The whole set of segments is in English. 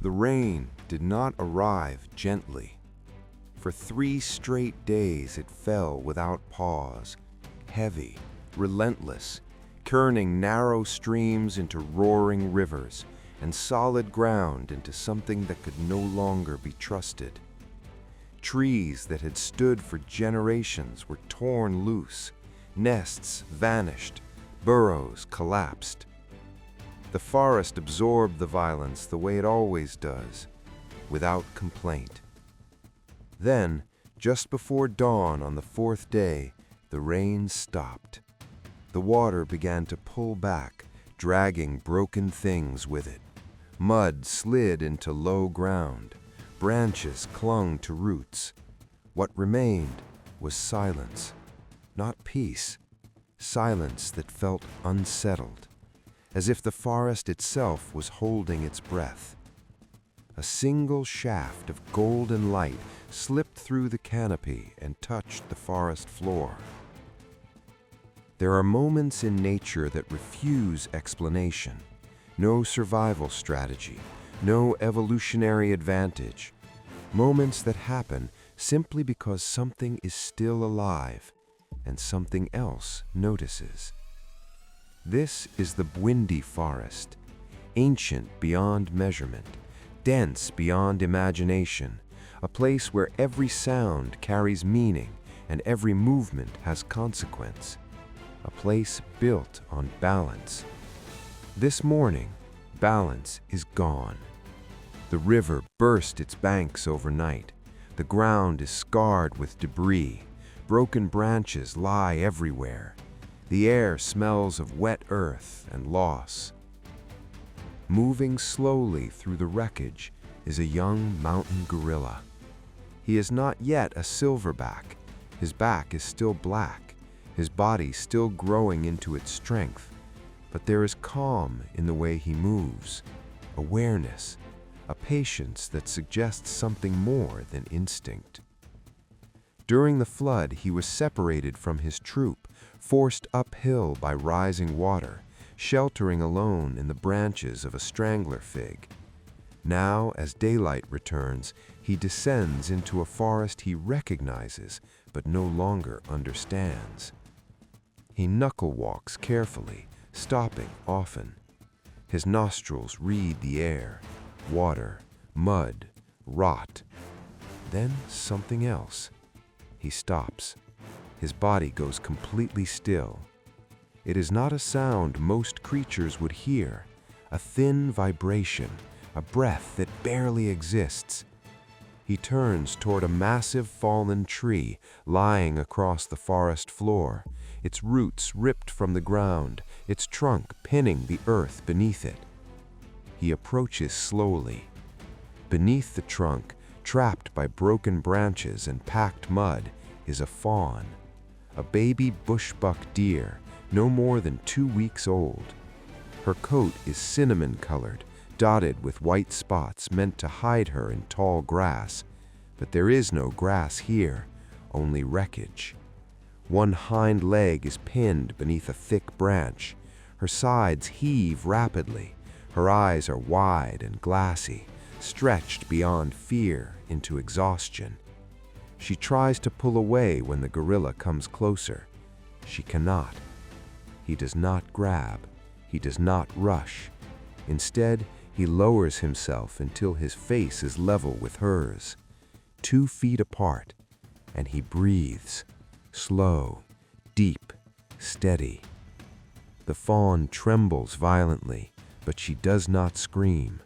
The rain did not arrive gently. For 3 straight days it fell without pause, heavy, relentless, churning narrow streams into roaring rivers and solid ground into something that could no longer be trusted. Trees that had stood for generations were torn loose, nests vanished, burrows collapsed. The forest absorbed the violence the way it always does, without complaint. Then, just before dawn on the 4th day, the rain stopped. The water began to pull back, dragging broken things with it. Mud slid into low ground. Branches clung to roots. What remained was silence, not peace. Silence that felt unsettled, as if the forest itself was holding its breath. A single shaft of golden light slipped through the canopy and touched the forest floor. There are moments in nature that refuse explanation. No survival strategy, no evolutionary advantage. Moments that happen simply because something is still alive and something else notices. This is the Bwindi forest, ancient beyond measurement, dense beyond imagination, a place where every sound carries meaning and every movement has consequence, a place built on balance. This morning, balance is gone. The river burst its banks overnight. The ground is scarred with debris. Broken branches lie everywhere. The air smells of wet earth and loss. Moving slowly through the wreckage is a young mountain gorilla. He is not yet a silverback. His back is still black, his body still growing into its strength. But there is calm in the way he moves, awareness, a patience that suggests something more than instinct. During the flood, he was separated from his troop, forced uphill by rising water, sheltering alone in the branches of a strangler fig. Now, as daylight returns, he descends into a forest he recognizes but no longer understands. He knuckle walks carefully, stopping often. His nostrils read the air, water, mud, rot. Then something else. He stops. His body goes completely still. It is not a sound most creatures would hear, a thin vibration, a breath that barely exists. He turns toward a massive fallen tree lying across the forest floor, its roots ripped from the ground, its trunk pinning the earth beneath it. He approaches slowly. Beneath the trunk, trapped by broken branches and packed mud, is a fawn, a baby bushbuck deer, no more than 2 weeks old. Her coat is cinnamon-colored, dotted with white spots meant to hide her in tall grass. But there is no grass here, only wreckage. One hind leg is pinned beneath a thick branch. Her sides heave rapidly. Her eyes are wide and glassy, stretched beyond fear into exhaustion. She tries to pull away when the gorilla comes closer. She cannot. He does not grab. He does not rush. Instead, he lowers himself until his face is level with hers, 2 feet apart, and he breathes, slow, deep, steady. The fawn trembles violently, but she does not scream.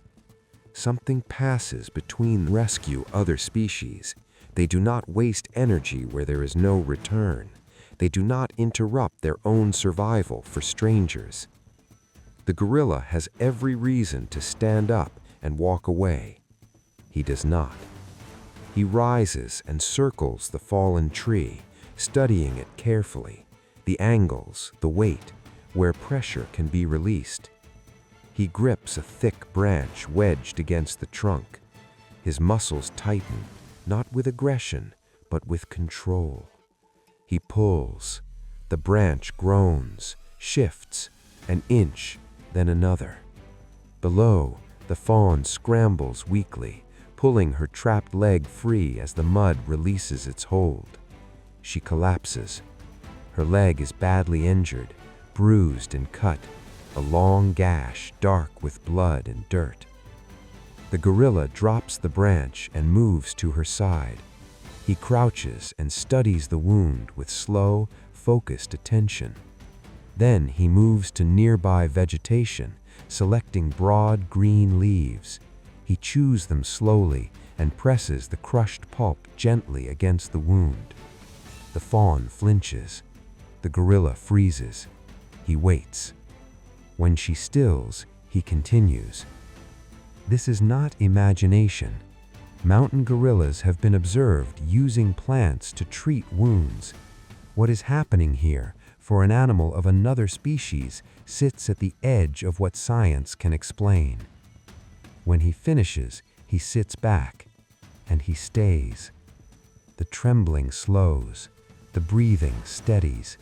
Something passes between rescue other species. They do not waste energy where there is no return. They do not interrupt their own survival for strangers. The gorilla has every reason to stand up and walk away. He does not. He rises and circles the fallen tree, studying it carefully, the angles, the weight, where pressure can be released. He grips a thick branch wedged against the trunk. His muscles tighten, not with aggression, but with control. He pulls. The branch groans, shifts, an inch, then another. Below, The fawn scrambles weakly, pulling her trapped leg free as the mud releases its hold. She collapses. Her leg is badly injured, bruised and cut, a long gash dark with blood and dirt. The gorilla drops the branch and moves to her side. He crouches and studies the wound with slow, focused attention. Then he moves to nearby vegetation, selecting broad green leaves. He chews them slowly and presses the crushed pulp gently against the wound. The fawn flinches. The gorilla freezes. He waits. When she stills, he continues. This is not imagination. Mountain gorillas have been observed using plants to treat wounds. What is happening here, for an animal of another species, sits at the edge of what science can explain. When he finishes, he sits back, and he stays. The trembling slows, the breathing steadies.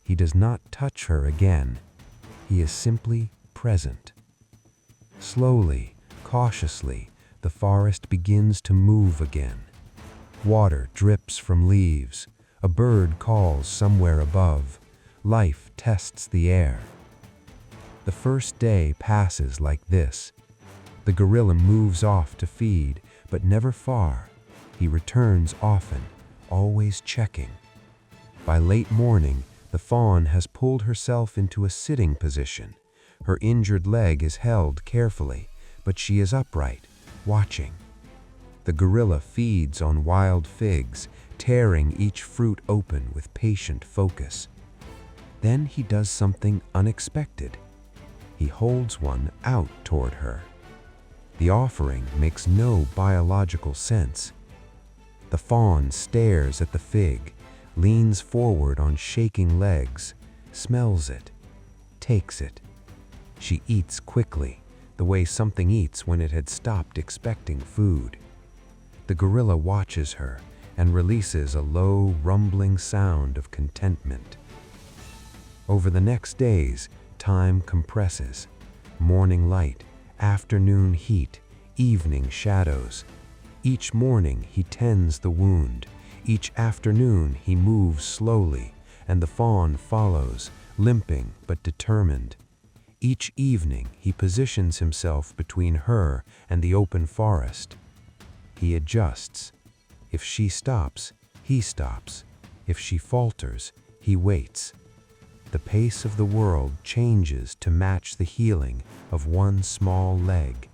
He does not touch her again. He is simply present. Slowly, cautiously, the forest begins to move again. Water drips from leaves. A bird calls somewhere above. Life tests the air. The first day passes like this. The gorilla moves off to feed, but never far. He returns often, always checking. By late morning, the fawn has pulled herself into a sitting position. Her injured leg is held carefully, but she is upright, watching. The gorilla feeds on wild figs, tearing each fruit open with patient focus. Then he does something unexpected. He holds one out toward her. The offering makes no biological sense. The fawn stares at the fig, leans forward on shaking legs, smells it, takes it. She eats quickly, the way something eats when it had stopped expecting food. The gorilla watches her and releases a low, rumbling sound of contentment. Over the next days, time compresses. Morning light, afternoon heat, evening shadows. Each morning he tends the wound. Each afternoon he moves slowly, and the fawn follows, limping but determined. Each evening he positions himself between her and the open forest. He adjusts. If she stops, he stops. If she falters, he waits. The pace of the world changes to match the healing of one small leg.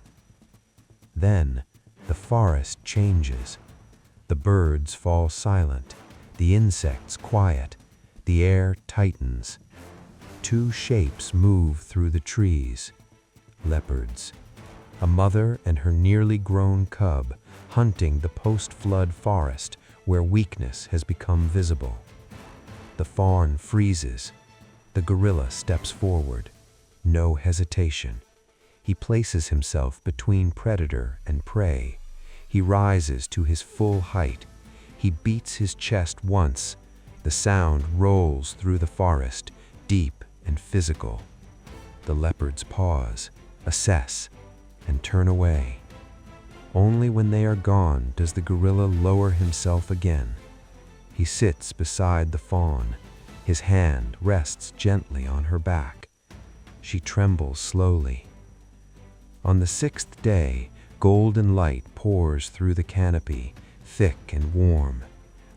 Then the forest changes. The birds fall silent, the insects quiet, the air tightens. Two shapes move through the trees. Leopards. A mother and her nearly grown cub hunting the post-flood forest where weakness has become visible. The fawn freezes. The gorilla steps forward. No hesitation. He places himself between predator and prey. He rises to his full height. He beats his chest once. The sound rolls through the forest, deep and physical. The leopards pause, assess, and turn away. Only when they are gone does the gorilla lower himself again. He sits beside the fawn. His hand rests gently on her back. She trembles slowly. On the sixth day, golden light pours through the canopy, thick and warm.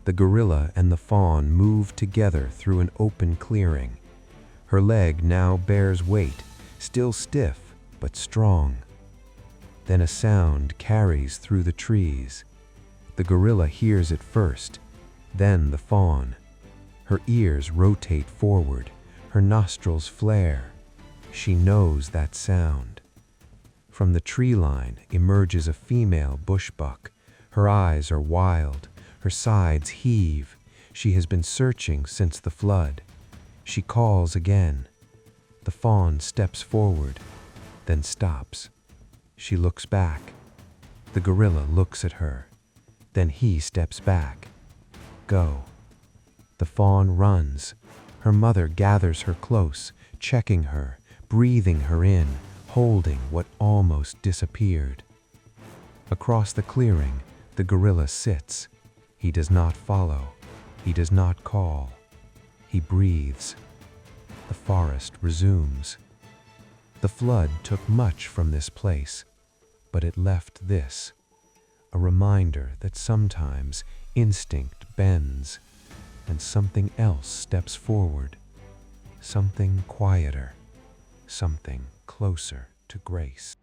The gorilla and the fawn move together through an open clearing. Her leg now bears weight, still stiff but strong. Then a sound carries through the trees. The gorilla hears it first, then the fawn. Her ears rotate forward, her nostrils flare. She knows that sound. From the tree line emerges a female bushbuck. Her eyes are wild, her sides heave. She has been searching since the flood. She calls again. The fawn steps forward, then stops. She looks back. The gorilla looks at her. Then he steps back. Go. The fawn runs. Her mother gathers her close, checking her, breathing her in, holding what almost disappeared. Across the clearing, the gorilla sits. He does not follow. He does not call. He breathes. The forest resumes. The flood took much from this place, but it left this, a reminder that sometimes instinct bends and something else steps forward, something quieter, something closer to grace.